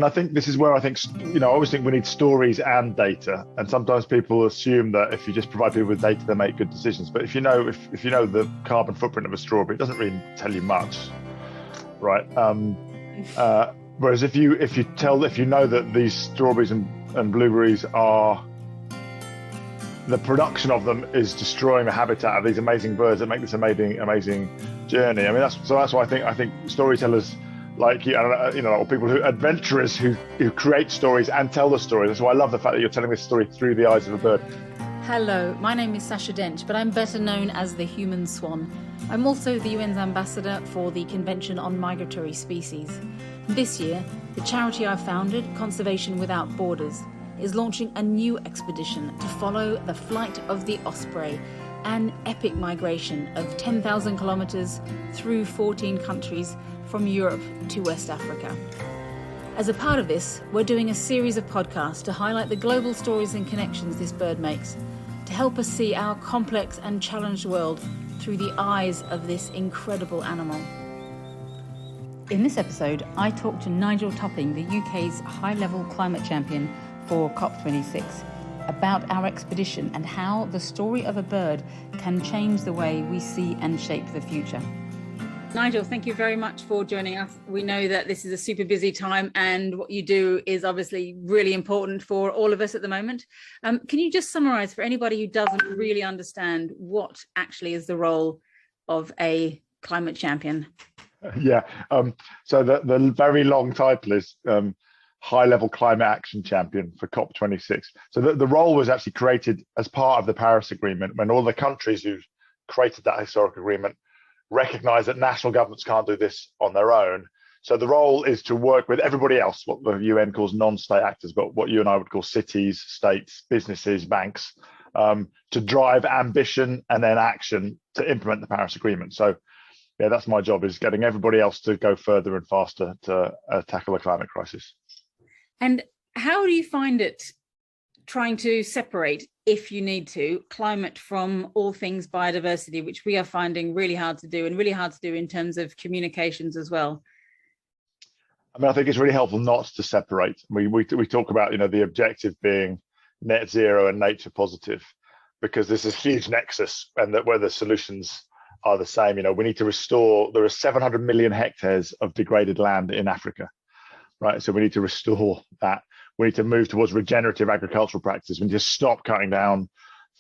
And I think this is where I always think we need stories and data. And sometimes people assume that if you just provide people with data, they make good decisions. But if you know the carbon footprint of a strawberry, it doesn't really tell you much, right? Whereas if you know that these strawberries and blueberries are, the production of them is destroying the habitat of these amazing birds that make this amazing journey. I mean, that's why I think storytellers like you, or people adventurers who create stories and tell the stories. That's why I love the fact that you're telling this story through the eyes of a bird. Hello, my name is Sacha Dench, but I'm better known as the human swan. I'm also the UN's ambassador for the Convention on Migratory Species. This year, the charity I founded, Conservation Without Borders, is launching a new expedition to follow the flight of the osprey, an epic migration of 10,000 kilometres through 14 countries from Europe to West Africa. As a part of this, we're doing a series of podcasts to highlight the global stories and connections this bird makes, to help us see our complex and challenged world through the eyes of this incredible animal. In this episode, I talked to Nigel Topping, the UK's high-level climate champion for COP26, about our expedition and how the story of a bird can change the way we see and shape the future. Nigel, thank you very much for joining us. We know that this is a super busy time and what you do is obviously really important for all of us at the moment. Can you just summarise for anybody who doesn't really understand what actually is the role of a climate champion? Yeah, so the very long title is High-Level Climate Action Champion for COP26. So the role was actually created as part of the Paris Agreement when all the countries who created that historic agreement recognize that national governments can't do this on their own. So the role is to work with everybody else, what the UN calls non-state actors, but what you and I would call cities, states, businesses, banks, to drive ambition and then action to implement the Paris Agreement. So yeah, that's my job, is getting everybody else to go further and faster to tackle the climate crisis. And how do you find it trying to separate, if you need to, climate from all things biodiversity, which we are finding really hard to do, and really hard to do in terms of communications as well? I mean, I think it's really helpful not to separate. We talk about, the objective being net zero and nature positive, because there's this huge nexus, and that where the solutions are the same. We need to restore, there are 700 million hectares of degraded land in Africa, right? So we need to restore that. We need to move towards regenerative agricultural practices. We need to stop cutting down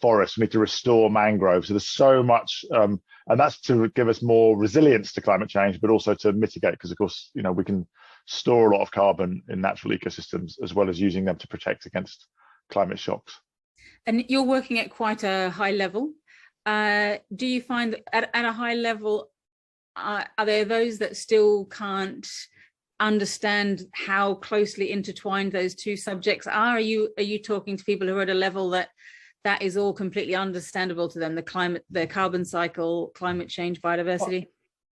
forests. We need to restore mangroves. So there's so much, and that's to give us more resilience to climate change, but also to mitigate, because of course, we can store a lot of carbon in natural ecosystems, as well as using them to protect against climate shocks. And you're working at quite a high level. Do you find that at a high level, are there those that still can't understand how closely intertwined those two subjects are? Are you talking to people who are at a level that is all completely understandable to them, the carbon cycle, climate change, biodiversity?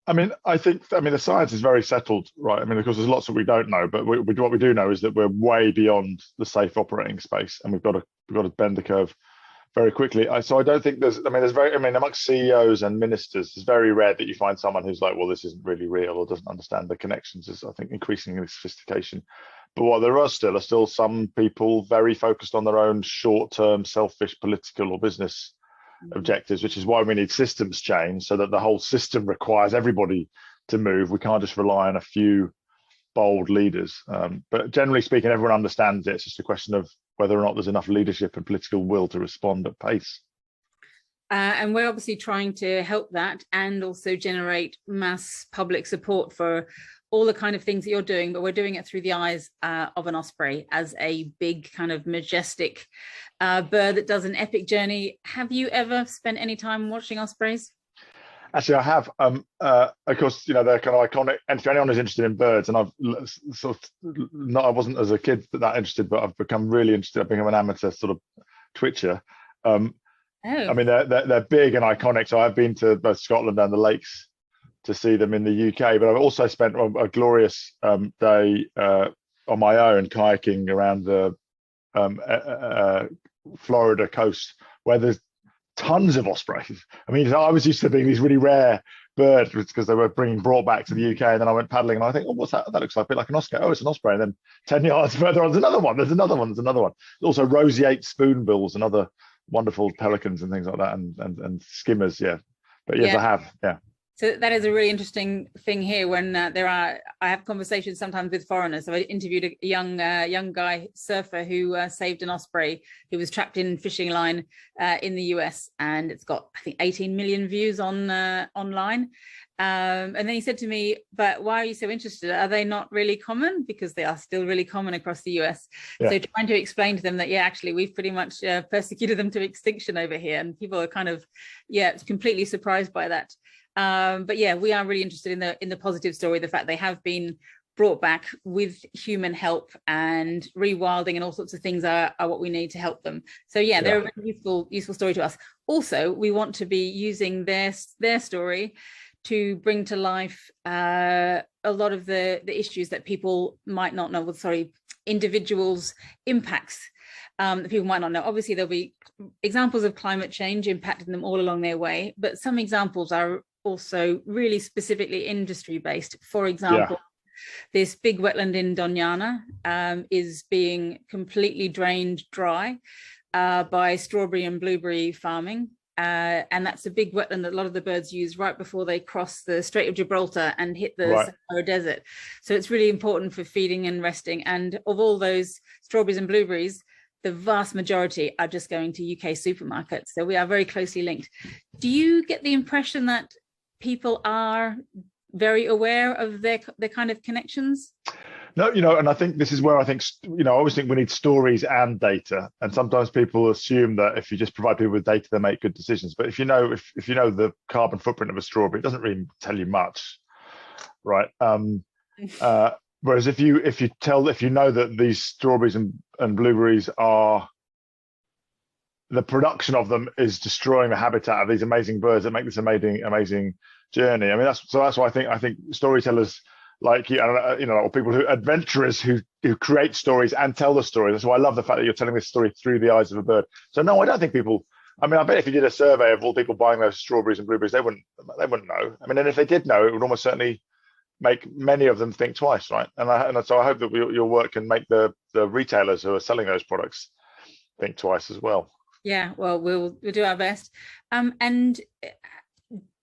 I think the science is very settled, right? Of course, there's lots that we don't know, but what we do know is that we're way beyond the safe operating space, and we've got to bend the curve very quickly. So I don't think amongst CEOs and ministers, it's very rare that you find someone who's like, well, this isn't really real, or doesn't understand the connections. Is, I think, increasing in sophistication. But what there are still some people very focused on their own short-term, selfish political or business objectives, which is why we need systems change, so that the whole system requires everybody to move. We can't just rely on a few bold leaders. But generally speaking, everyone understands it. It's just a question of whether or not there's enough leadership and political will to respond at pace. And we're obviously trying to help that, and also generate mass public support for all the kind of things that you're doing, but we're doing it through the eyes of an osprey as a big kind of majestic bird that does an epic journey. Have you ever spent any time watching ospreys? Actually, I have. Of course, they're kind of iconic. And for anyone who's interested in birds, and I wasn't as a kid that interested, but I've become really interested. I've become an amateur sort of twitcher. They're big and iconic. So I've been to both Scotland and the lakes to see them in the UK. But I've also spent a glorious day on my own kayaking around the Florida coast, where there's tons of ospreys. I was used to being these really rare bird because they were brought back to the UK, and then I went paddling, and I think, oh, what's that? That looks like a bit like an osprey. Oh, it's an osprey. And then 10 yards further on, there's another one. There's another one. There's another one. There's also roseate spoonbills and other wonderful pelicans and things like that, and skimmers. Yeah, but yes, Yeah. I have. Yeah. So that is a really interesting thing here when I have conversations sometimes with foreigners. So I interviewed a young guy surfer who saved an osprey who was trapped in fishing line in the US, and it's got, I think, 18 million views on online. And then he said to me, but why are you so interested? Are they not really common? Because they are still really common across the US. Yeah. So trying to explain to them that, yeah, actually, we've pretty much persecuted them to extinction over here. And people are kind of, completely surprised by that. But yeah, we are really interested in the positive story, the fact they have been brought back with human help, and rewilding and all sorts of things are what we need to help them. So yeah, they're a very useful story to us. Also, we want to be using their story to bring to life a lot of the issues that people might not know. Individuals' impacts that people might not know. Obviously, there'll be examples of climate change impacting them all along their way, but some examples are also really specifically industry based. For example, this big wetland in Doñana is being completely drained dry by strawberry and blueberry farming. And that's a big wetland that a lot of the birds use right before they cross the Strait of Gibraltar and hit the Sahara Desert. So it's really important for feeding and resting. And of all those strawberries and blueberries, the vast majority are just going to UK supermarkets. So we are very closely linked. Do you get the impression that people are very aware of their kind of connections? No, and I think this is where I think, I always think we need stories and data. And sometimes people assume that if you just provide people with data, they make good decisions. But if you know the carbon footprint of a strawberry, it doesn't really tell you much, right? Whereas if you know that these strawberries and blueberries are, the production of them is destroying the habitat of these amazing birds that make this amazing journey. I mean, that's why I think storytellers like you, or people adventurers who create stories and tell the story. That's why I love the fact that you're telling this story through the eyes of a bird. So no, I don't think people. I mean, I bet if you did a survey of all people buying those strawberries and blueberries, they wouldn't know. I mean, and if they did know, it would almost certainly make many of them think twice, right? And so I hope that your work can make the retailers who are selling those products think twice as well. Yeah, well, we'll do our best. And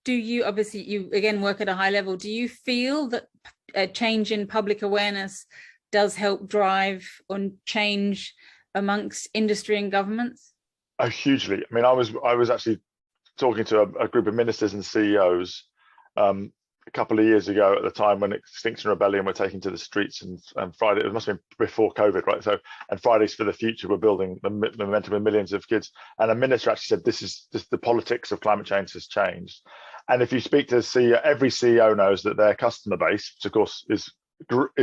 do you, obviously, you again work at a high level, do you feel that a change in public awareness does help drive on change amongst industry and governments? Oh, hugely. I mean, I was actually talking to a group of ministers and CEOs a couple of years ago at the time when Extinction Rebellion were taking to the streets, and Friday, it must have been before COVID, right? So, and Fridays for the Future were building the momentum of millions of kids. And a minister actually said, this is the politics of climate change has changed. And if you speak to the CEO, every CEO knows that their customer base, which of course is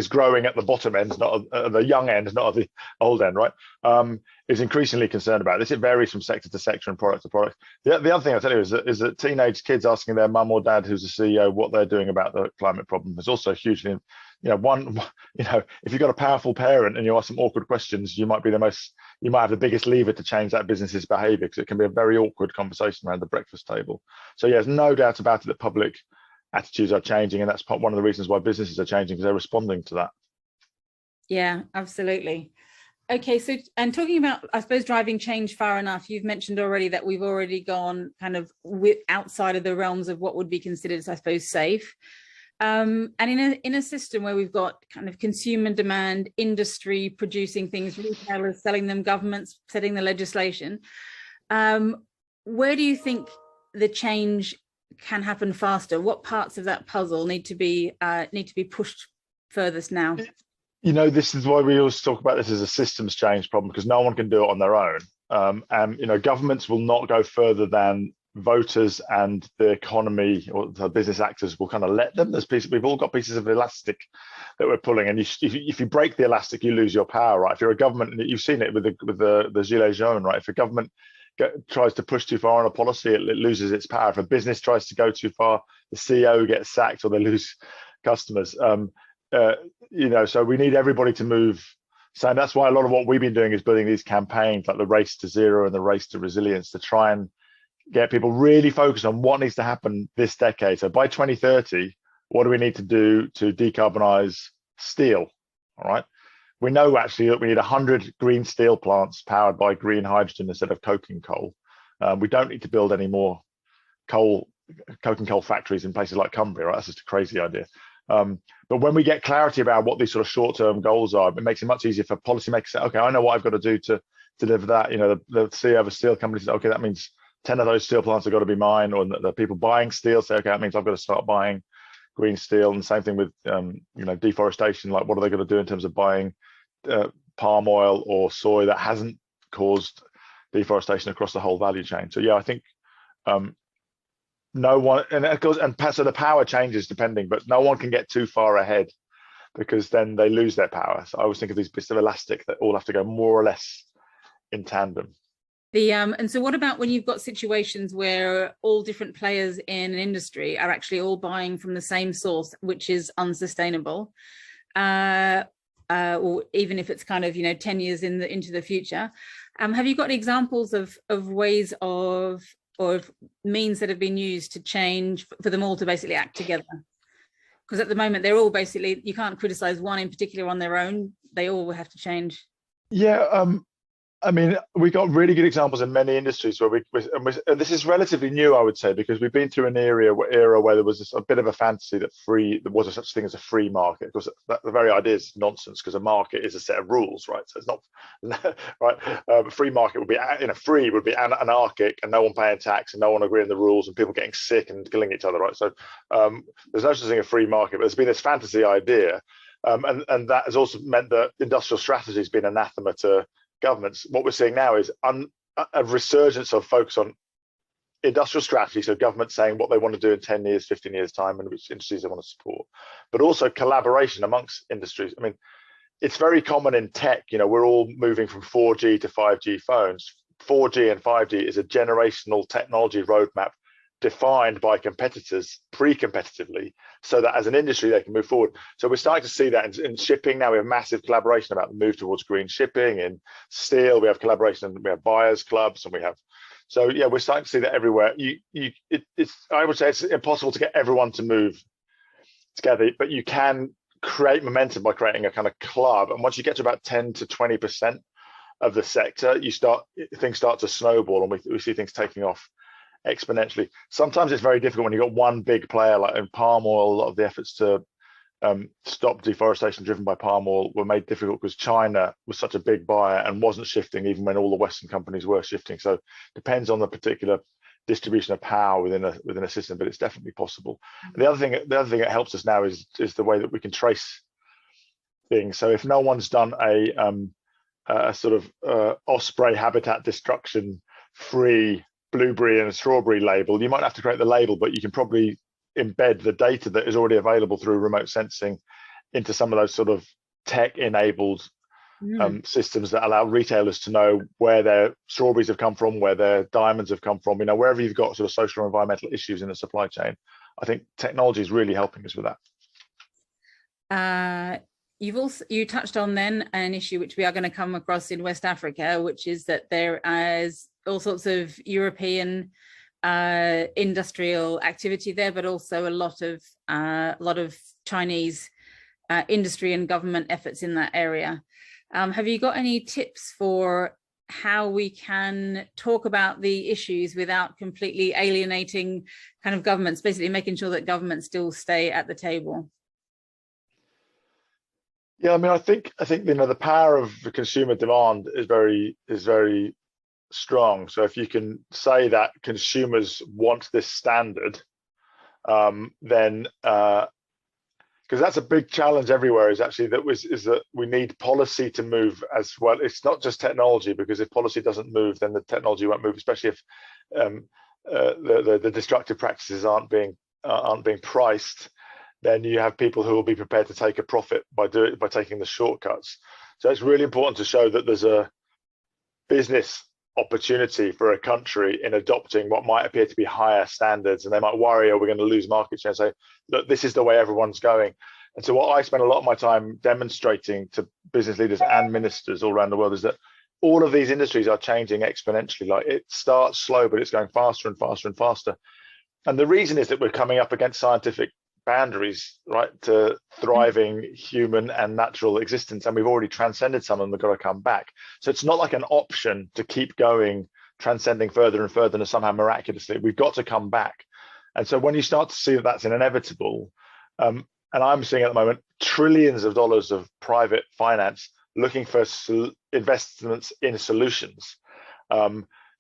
growing at the bottom end, not at the young end, not at the old end, right? Is increasingly concerned about this. It varies from sector to sector and product to product. The other thing I'll tell you is that teenage kids asking their mum or dad, who's a CEO, what they're doing about the climate problem is also hugely, if you've got a powerful parent and you ask some awkward questions, you might have the biggest lever to change that business's behavior, because it can be a very awkward conversation around the breakfast table. So yeah, there's no doubt about it that public attitudes are changing, and that's one of the reasons why businesses are changing, because they're responding to that. Yeah, absolutely. Okay, so, and talking about, I suppose, driving change far enough, you've mentioned already that we've already gone kind of outside of the realms of what would be considered, I suppose, safe. And in a system where we've got kind of consumer demand, industry producing things, retailers selling them, governments setting the legislation, where do you think the change can happen faster? What parts of that puzzle need to be pushed furthest now? This is why we always talk about this as a systems change problem, because no one can do it on their own. And governments will not go further than voters and the economy or the business actors will kind of let them. We've all got pieces of elastic that we're pulling, and if you break the elastic, you lose your power, right? If you're a government, and you've seen it with the Gilets jaunes, right? If a government tries to push too far on a policy, it loses its power. If a business tries to go too far, the CEO gets sacked or they lose customers. So we need everybody to move. So that's why a lot of what we've been doing is building these campaigns like the Race to Zero and the Race to Resilience, to try and get people really focused on what needs to happen this decade. So by 2030, what do we need to do to decarbonize steel? All right. We know actually that we need 100 green steel plants powered by green hydrogen instead of coking coal. We don't need to build any more coking coal factories in places like Cumbria, right? That's just a crazy idea. But when we get clarity about what these sort of short-term goals are, it makes it much easier for policymakers to say, okay, I know what I've got to do to deliver that. The CEO of a steel company says, okay, that means 10 of those steel plants have got to be mine, or the people buying steel say, okay, that means I've got to start buying green steel. And the same thing with deforestation. Like, what are they going to do in terms of buying palm oil or soy that hasn't caused deforestation across the whole value chain? So yeah, I think no one, and of course, and so the power changes depending, but no one can get too far ahead because then they lose their power. So I always think of these bits of elastic that all have to go more or less in tandem. And so what about when you've got situations where all different players in an industry are actually all buying from the same source, which is unsustainable, or even if it's kind of 10 years into the future? Have you got examples of ways or means that have been used to change for them all to basically act together? Because at the moment they're all basically, you can't criticize one in particular on their own. They all will have to change. Yeah, I mean, we got really good examples in many industries where and this is relatively new, I would say, because we've been through an era where there was a bit of a fantasy that there was a such thing as a free market. Of course, the very idea is nonsense, because a market is a set of rules, right? So it's not right. Free market would be free would be anarchic, and no one paying tax and no one agreeing the rules and people getting sick and killing each other, right? So there's no such thing as a free market, but there's been this fantasy idea, and that has also meant that industrial strategy has been anathema to governments. What we're seeing now is a resurgence of focus on industrial strategy, so governments saying what they want to do in 10 years, 15 years time, and which industries they want to support, but also collaboration amongst industries. I mean, it's very common in tech, we're all moving from 4G to 5G phones. 4G and 5G is a generational technology roadmap defined by competitors pre-competitively, so that as an industry they can move forward. So we're starting to see that in shipping now. We have massive collaboration about the move towards green shipping. In steel, we have collaboration, we have buyers clubs, and we're starting to see that everywhere. I would say it's impossible to get everyone to move together, but you can create momentum by creating a kind of club. And once you get to about 10 to 20% of the sector, things start to snowball, and we see things taking off exponentially. Sometimes it's very difficult when you've got one big player, like in palm oil. A lot of the efforts to stop deforestation driven by palm oil were made difficult because China was such a big buyer and wasn't shifting even when all the Western companies were shifting. So it depends on the particular distribution of power within a system, but it's definitely possible. The other thing that helps us now is the way that we can trace things. So if no one's done a sort of osprey habitat destruction free blueberry and a strawberry label, you might have to create the label, but you can probably embed the data that is already available through remote sensing into some of those sort of tech enabled systems that allow retailers to know where their strawberries have come from, where their diamonds have come from, wherever you've got sort of social or environmental issues in the supply chain. I think technology is really helping us with that. You touched on then an issue which we are going to come across in West Africa, which is that there is all sorts of European industrial activity there, but also a lot of Chinese industry and government efforts in that area. Have you got any tips for how we can talk about the issues without completely alienating kind of governments, basically making sure that governments still stay at the table? Yeah, I mean, I think the power of the consumer demand is very strong. So if you can say that consumers want this standard, then because that's a big challenge everywhere, is that we need policy to move as well. It's not just technology, because if policy doesn't move, then the technology won't move, especially if the destructive practices aren't being priced. Then you have people who will be prepared to take a profit by taking the shortcuts. So it's really important to show that there's a business opportunity for a country in adopting what might appear to be higher standards, and they might worry, are we going to lose market share? So look, this is the way everyone's going. And so what I spend a lot of my time demonstrating to business leaders and ministers all around the world is that all of these industries are changing exponentially. Like, it starts slow, but it's going faster and faster and faster. And the reason is that we're coming up against scientific boundaries, right, to thriving human and natural existence. And we've already transcended some, and we've got to come back. So it's not like an option to keep going, transcending further and further, and somehow miraculously, we've got to come back. And so when you start to see that that's inevitable, and I'm seeing at the moment trillions of dollars of private finance looking for investments in solutions.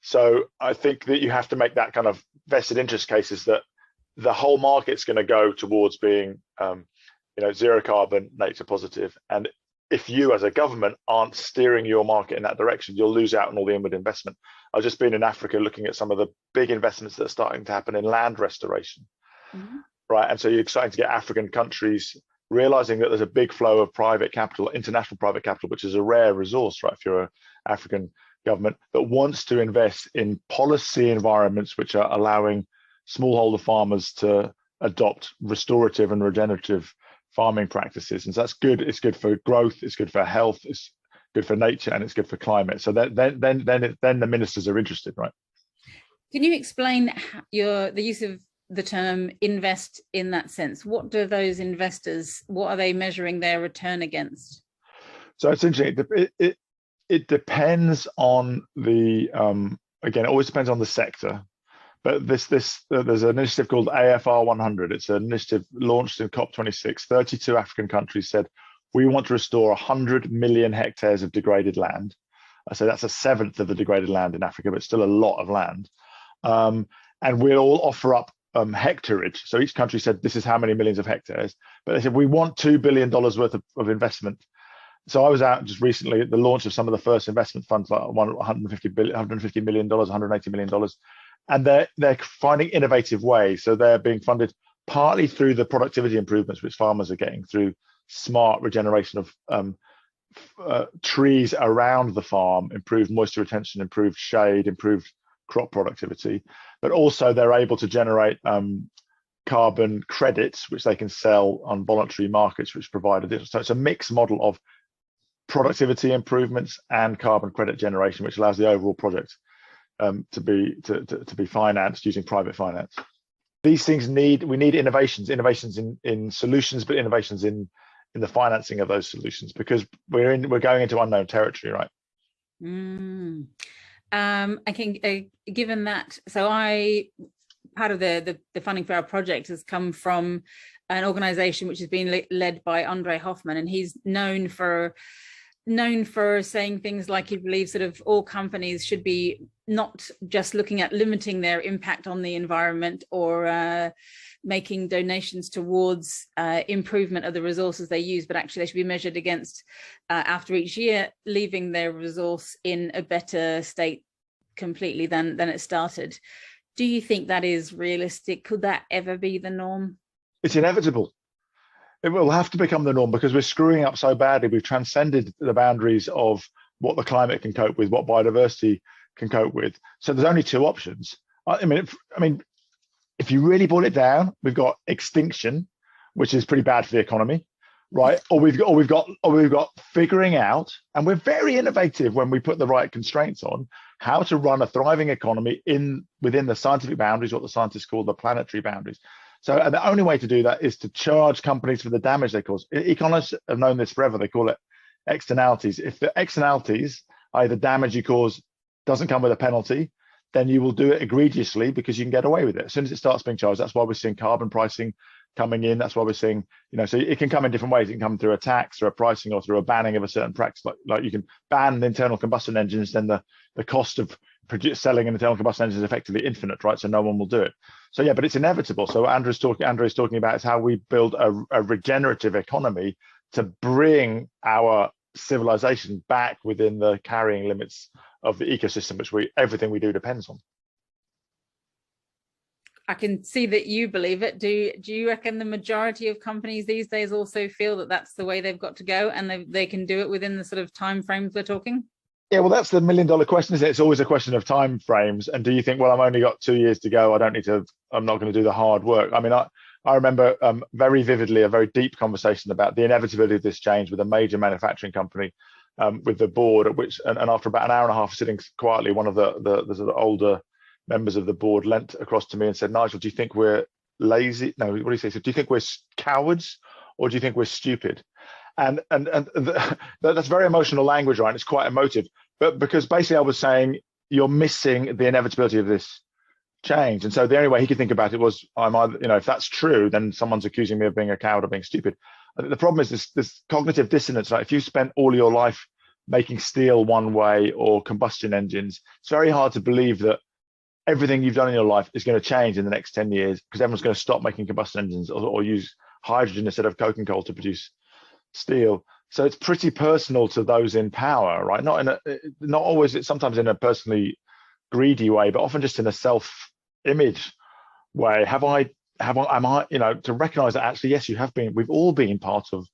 So I think that you have to make that kind of vested interest cases that the whole market's going to go towards being, zero carbon, nature positive. And if you as a government aren't steering your market in that direction, you'll lose out on all the inward investment. I've just been in Africa looking at some of the big investments that are starting to happen in land restoration, right? And so you're starting to get African countries realizing that there's a big flow of private capital, international private capital, which is a rare resource, right? If you're an African government that wants to invest in policy environments which are allowing smallholder farmers to adopt restorative and regenerative farming practices. And so that's good. It's good for growth, it's good for health, it's good for nature, and it's good for climate. So then the ministers are interested, right? Can you explain the use of the term invest in that sense? What do those investors, what are they measuring their return against? So it's interesting. It depends on the, again, it always depends on the sector. But there's an initiative called AFR 100. It's an initiative launched in COP26. 32 African countries said, we want to restore 100 million hectares of degraded land. So that's a seventh of the degraded land in Africa, but still a lot of land. And we'll all offer up hectareage. So each country said, this is how many millions of hectares. But they said, we want $2 billion worth of investment. So I was out just recently at the launch of some of the first investment funds, like $150 million, $180 million. And they're finding innovative ways. So they're being funded partly through the productivity improvements which farmers are getting through smart regeneration of trees around the farm, improved moisture retention, improved shade, improved crop productivity. But also they're able to generate carbon credits, which they can sell on voluntary markets, which provide additional. So it's a mixed model of productivity improvements and carbon credit generation, which allows the overall project to be financed using private finance. These things we need innovations in solutions, but innovations in the financing of those solutions, because we're going into unknown territory, right? I can, given that, so part of the funding for our project has come from an organization which has been led by Andre Hoffman, and he's known for saying things like he believes sort of all companies should be not just looking at limiting their impact on the environment or making donations towards improvement of the resources they use, but actually they should be measured against, after each year, leaving their resource in a better state completely than it started. Do you think that is realistic? Could that ever be the norm? It's inevitable. It will have to become the norm because we're screwing up so badly. We've transcended the boundaries of what the climate can cope with, what biodiversity can cope with. So there's only two options. I mean, if you really boil it down, we've got extinction, which is pretty bad for the economy, right? Or we've got figuring out, and we're very innovative when we put the right constraints on how to run a thriving economy within the scientific boundaries, what the scientists call the planetary boundaries. So the only way to do that is to charge companies for the damage they cause. Economists have known this forever. They call it externalities. If the externalities, i.e. the damage you cause, doesn't come with a penalty, then you will do it egregiously because you can get away with it. As soon as it starts being charged, that's why we're seeing carbon pricing coming in. That's why we're seeing, so it can come in different ways. It can come through a tax, through a pricing, or through a banning of a certain practice. Like you can ban internal combustion engines, then the cost of selling an internal combustion engine is effectively infinite, right? So no one will do it. So yeah, but it's inevitable. So Andrew's talking about is how we build a regenerative economy to bring our civilization back within the carrying limits of the ecosystem, which everything we do depends on. I can see that you believe it. Do you reckon the majority of companies these days also feel that that's the way they've got to go, and they can do it within the sort of time frames we're talking? Yeah, well, that's the $1 million question, isn't it? It's always a question of time frames. And do you think, well, I've only got 2 years to go, I'm not going to do the hard work? I mean, I remember very vividly a very deep conversation about the inevitability of this change with a major manufacturing company with the board, at which and after about an hour and a half sitting quietly, one of the sort of older members of the board leant across to me and said, "Nigel, do you think we're lazy?" No, what do you say? So, do you think we're cowards, or do you think we're stupid? And that's very emotional language, right? It's quite emotive, but because basically I was saying you're missing the inevitability of this change, and so the only way he could think about it was, I'm either, if that's true, then someone's accusing me of being a coward or being stupid. I think the problem is this cognitive dissonance. Right? If you spent all your life making steel one way or combustion engines, it's very hard to believe that everything you've done in your life is going to change in the next 10 years because everyone's going to stop making combustion engines or use hydrogen instead of coke and coal to produce steel. So it's pretty personal to those in power, right? Not always, it's sometimes in a personally greedy way, but often just in a self-image way. Am I, to recognize that actually, yes, we've all been part of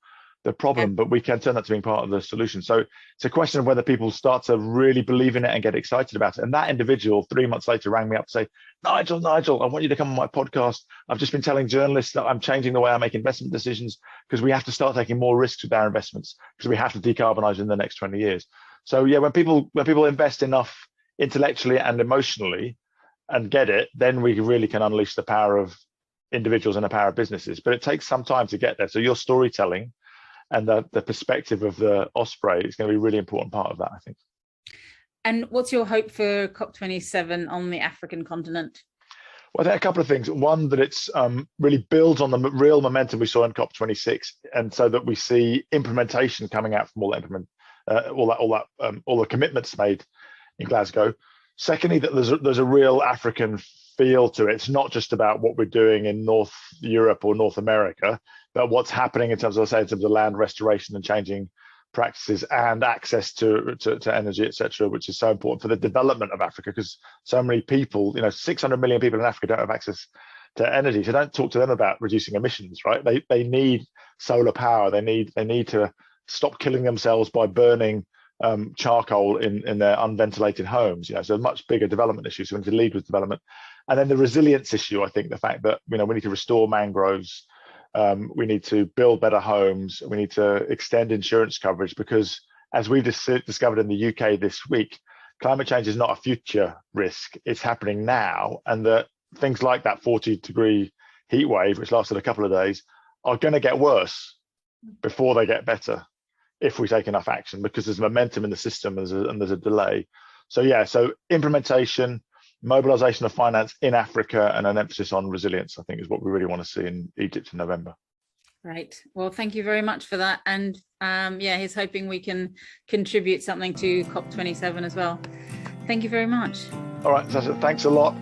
the problem, but we can turn that to being part of the solution. So it's a question of whether people start to really believe in it and get excited about it. And that individual 3 months later rang me up to say, Nigel, I want you to come on my podcast. I've just been telling journalists that I'm changing the way I make investment decisions because we have to start taking more risks with our investments because we have to decarbonize in the next 20 years. So yeah, when people invest enough intellectually and emotionally and get it, then we really can unleash the power of individuals and the power of businesses. But it takes some time to get there. So your storytelling and the perspective of the Osprey is going to be a really important part of that, I think. And what's your hope for COP27 on the African continent? Well, I think a couple of things. One, that it's really builds on the real momentum we saw in COP26, and so that we see implementation coming out from all the commitments made in Glasgow. Secondly, that there's a real African feel to it. It's not just about what we're doing in North Europe or North America, but what's happening in terms of land restoration and changing practices and access to energy, etc., which is so important for the development of Africa, because so many people, 600 million people in Africa don't have access to energy. So don't talk to them about reducing emissions, right? They need solar power. They need to stop killing themselves by burning charcoal in their unventilated homes. So a much bigger development issue. So we need to lead with development. And then the resilience issue, I think the fact that we need to restore mangroves, we need to build better homes, we need to extend insurance coverage, because as we've discovered in the UK this week, climate change is not a future risk, it's happening now, and that things like that 40-degree heat wave, which lasted a couple of days, are going to get worse before they get better if we take enough action, because there's momentum in the system and there's a delay. So implementation, mobilization of finance in Africa, and an emphasis on resilience, I think, is what we really want to see in Egypt in November. Right. Well, thank you very much for that. And he's hoping we can contribute something to COP27 as well. Thank you very much. All right, Sacha, thanks a lot.